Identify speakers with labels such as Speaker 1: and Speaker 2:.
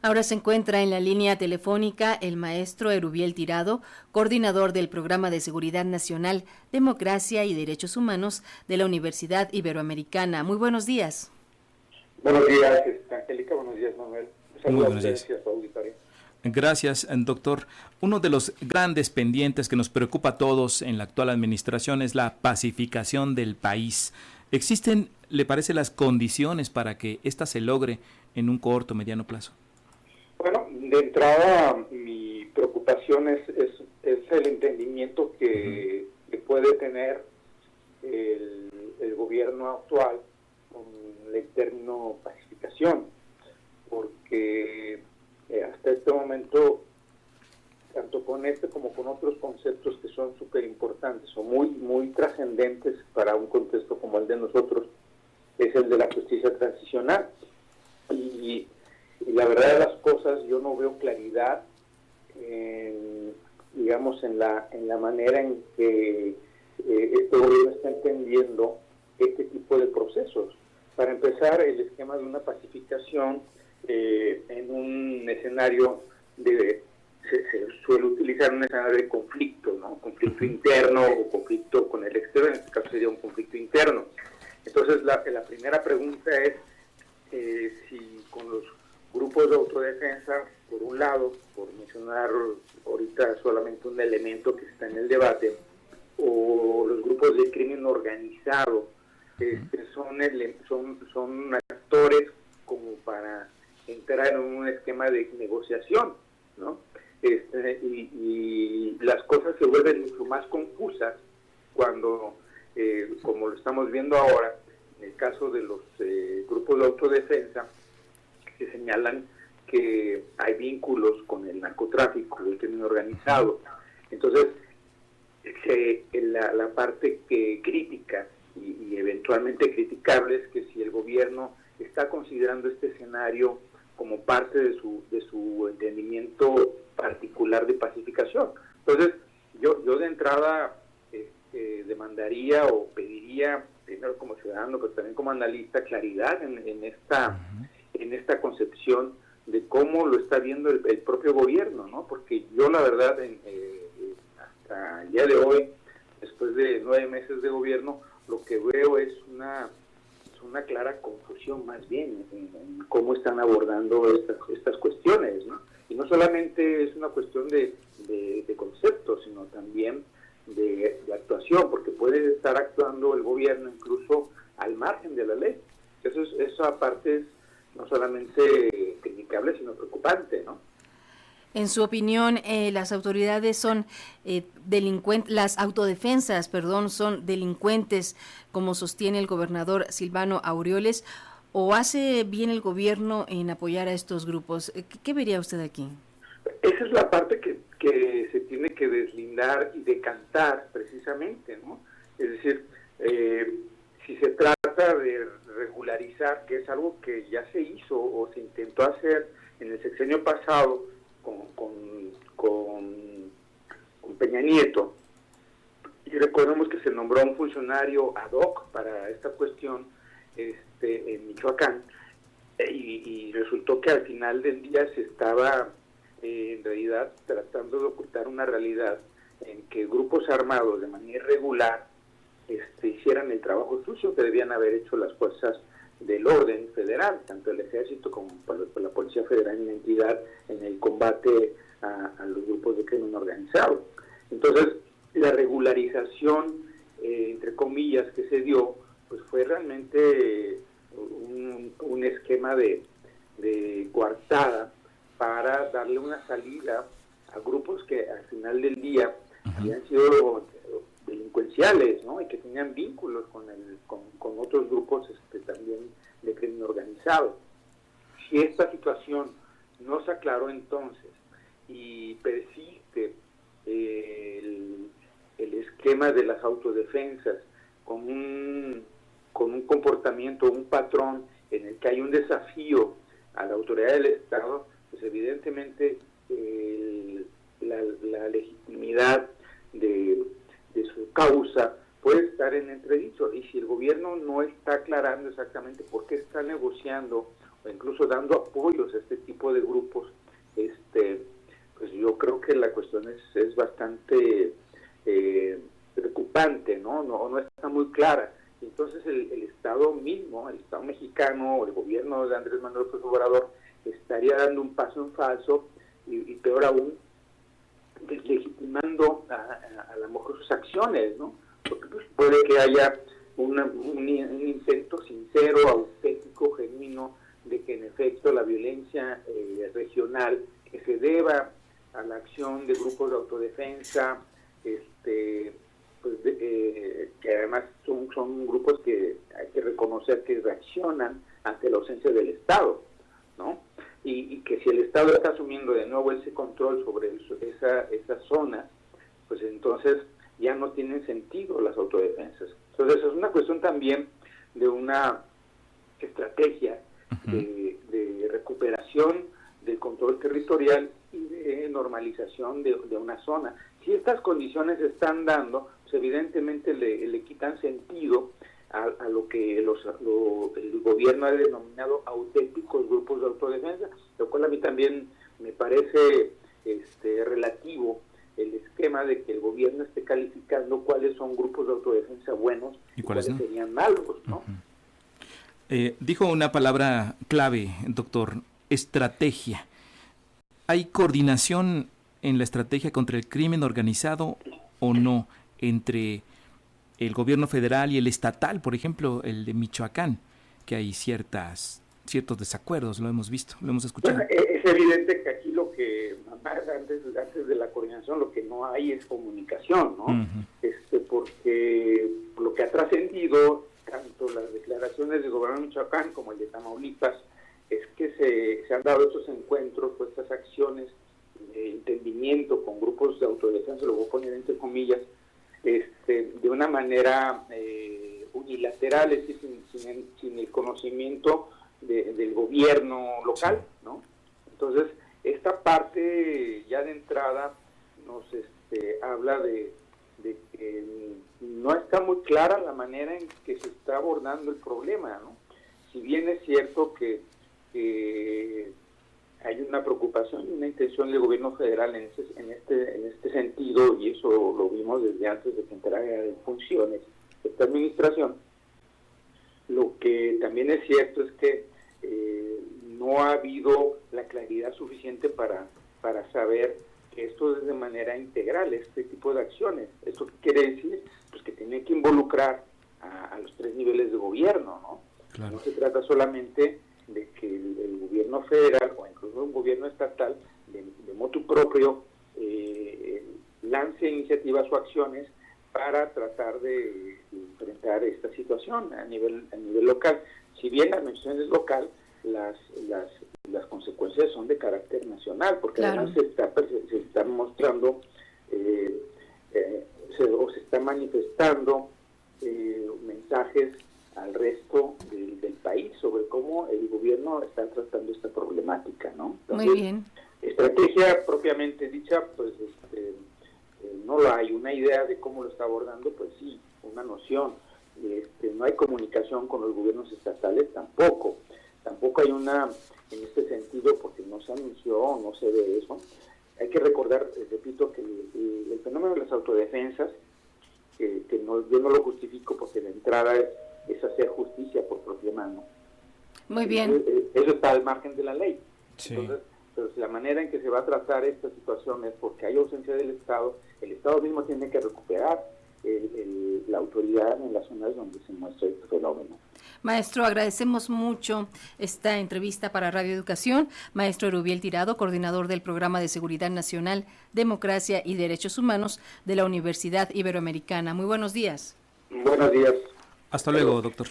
Speaker 1: Ahora se encuentra en la línea telefónica el maestro Erubiel Tirado, coordinador del Programa de Seguridad Nacional, Democracia y Derechos Humanos de la Universidad Iberoamericana. Muy buenos días.
Speaker 2: Buenos días, Angélica. Buenos días, Manuel. Un saludo a ustedes y a su auditorio.
Speaker 3: Gracias, doctor. Uno de los grandes pendientes que nos preocupa a todos en la actual administración es la pacificación del país. ¿Existen, le parece, las condiciones para que ésta se logre en un corto o mediano plazo?
Speaker 2: Bueno, de entrada, mi preocupación es el entendimiento que puede tener el gobierno actual con el término pacificación, porque hasta este momento, tanto con este como con otros conceptos que son súper importantes o muy trascendentes para un contexto como el de nosotros, es el de la justicia transicional. Y la verdad de las cosas, yo no veo claridad digamos, en la manera en que este gobierno está entendiendo este tipo de procesos. Para empezar, el esquema de una pacificación en un escenario se suele utilizar un escenario de conflicto, ¿no? Conflicto interno o conflicto con el exterior, en este caso sería un conflicto interno. Entonces, la primera pregunta es si con los grupos de autodefensa, por un lado, por mencionar ahorita solamente un elemento que está en el debate, o los grupos de crimen organizado, son actores como para entrar en un esquema de negociación, ¿no? Y las cosas se vuelven mucho más confusas cuando, como lo estamos viendo ahora, en el caso de los grupos de autodefensa, se señalan que hay vínculos con el narcotráfico, el crimen organizado. Entonces, la parte crítica y eventualmente criticable es que si el gobierno está considerando este escenario como parte de su entendimiento particular de pacificación. Entonces, yo de entrada demandaría o pediría, primero como ciudadano, pero también como analista, claridad en esta concepción de cómo lo está viendo el propio gobierno, ¿no? Porque yo la verdad, hasta el día de hoy, después de 9 meses de gobierno, lo que veo es una clara confusión más bien en cómo están abordando estas cuestiones, ¿no? Y no solamente es una cuestión de conceptos, sino también de actuación, porque puede estar actuando el gobierno incluso al margen de la ley. Eso aparte es no solamente criticable, sino preocupante, ¿no?
Speaker 1: En su opinión, las autoridades son delincuentes, las autodefensas, perdón, son delincuentes, como sostiene el gobernador Silvano Aureoles, o hace bien el gobierno en apoyar a estos grupos. ¿Qué vería usted aquí?
Speaker 2: Esa es la parte que se tiene que deslindar y decantar precisamente, ¿no? Es decir, si se trata de regularizar, que es algo que ya se hizo o se intentó hacer en el sexenio pasado con Peña Nieto, y recordemos que se nombró un funcionario ad hoc para esta cuestión en Michoacán, y resultó que al final del día se estaba en realidad tratando de ocultar una realidad en que grupos armados de manera irregular hicieran el trabajo sucio que debían haber hecho las fuerzas del orden federal, tanto el ejército como la Policía Federal en la entidad, en el combate a los grupos de crimen organizado. Entonces, la regularización, entre comillas, que se dio, pues fue realmente un esquema de coartada para darle una salida a grupos que al final del día habían sido delincuenciales, ¿no? Y que tenían vínculos con otros grupos también de crimen organizado. Si esta situación no se aclaró entonces y persiste el esquema de las autodefensas con un comportamiento, un patrón en el que hay un desafío a la autoridad del Estado, pues evidentemente la legitimidad de su causa puede estar en entredicho. Y si el gobierno no está aclarando exactamente por qué está negociando o incluso dando apoyos a este tipo de grupos, pues yo creo que la cuestión es bastante preocupante, ¿no? No está muy clara. Entonces el Estado mismo, el Estado mexicano o el gobierno de Andrés Manuel López Obrador estaría dando un paso en falso y peor aún, deslegitimando a lo mejor sus acciones, ¿no? Porque pues, puede que haya un intento sincero, auténtico, genuino, de que en efecto la violencia regional que se deba a la acción de grupos de autodefensa, que además son grupos que hay que reconocer que reaccionan ante la ausencia del Estado, ¿no? Y que si el Estado está asumiendo de nuevo ese control sobre esas zonas, pues entonces ya no tienen sentido las autodefensas. Entonces es una cuestión también de una estrategia de recuperación del control territorial y de normalización de una zona. Si estas condiciones se están dando, pues evidentemente le quitan sentido a lo que el gobierno ha denominado auténticos grupos de autodefensa, lo cual a mí también me parece relativo el esquema de que el gobierno esté calificando cuáles son grupos de autodefensa buenos y cuáles serían malos, ¿no?
Speaker 3: Dijo una palabra clave, doctor, estrategia. ¿Hay coordinación en la estrategia contra el crimen organizado o no entre el gobierno federal y el estatal, por ejemplo, el de Michoacán, que hay ciertos desacuerdos, lo hemos visto, lo hemos escuchado?
Speaker 2: Bueno, es evidente que aquí lo que, antes de la coordinación, lo que no hay es comunicación, ¿no? Porque lo que ha trascendido, tanto las declaraciones del gobierno de Michoacán como el de Tamaulipas, es que se han dado estos encuentros, pues, estas acciones de entendimiento con grupos de autodefensa, lo voy a poner entre comillas, de una manera unilateral, es decir, sin el conocimiento del gobierno local, ¿no? Entonces, esta parte ya de entrada nos habla de que no está muy clara la manera en que se está abordando el problema, ¿no? Si bien es cierto que hay una preocupación y una intención del gobierno federal en este sentido, y eso lo vimos desde antes de que entrara en funciones esta administración, lo que también es cierto es que no ha habido la claridad suficiente para saber que esto es de manera integral, este tipo de acciones. ¿Esto qué quiere decir? Pues que tiene que involucrar a los tres niveles de gobierno, ¿no? Claro. No se trata solamente de que el gobierno federal o incluso un gobierno estatal de motu propio lance iniciativas o acciones para tratar de enfrentar esta situación a nivel local. Si bien la administración es local, las consecuencias son de carácter nacional, porque claro, además se está mostrando o se está manifestando mensajes al resto del país sobre cómo el gobierno está tratando esta problemática, ¿no? Entonces,
Speaker 1: muy bien.
Speaker 2: Estrategia propiamente dicha, pues no la hay. Una idea de cómo lo está abordando, pues sí, una noción. No hay comunicación con los gobiernos estatales tampoco hay una en este sentido, porque no se anunció, no se ve eso. Hay que recordar, repito, que el fenómeno de las autodefensas, yo no lo justifico porque la entrada es hacer justicia por propia mano.
Speaker 1: Muy bien.
Speaker 2: Eso está al margen de la ley.
Speaker 3: Sí.
Speaker 2: Entonces, pero la manera en que se va a tratar esta situación es porque hay ausencia del Estado, el Estado mismo tiene que recuperar la autoridad en las zonas donde se muestra este fenómeno.
Speaker 1: Maestro, agradecemos mucho esta entrevista para Radio Educación. Maestro Erubiel Tirado, coordinador del Programa de Seguridad Nacional, Democracia y Derechos Humanos de la Universidad Iberoamericana. Muy buenos días.
Speaker 2: Buenos días.
Speaker 3: Hasta luego, doctor.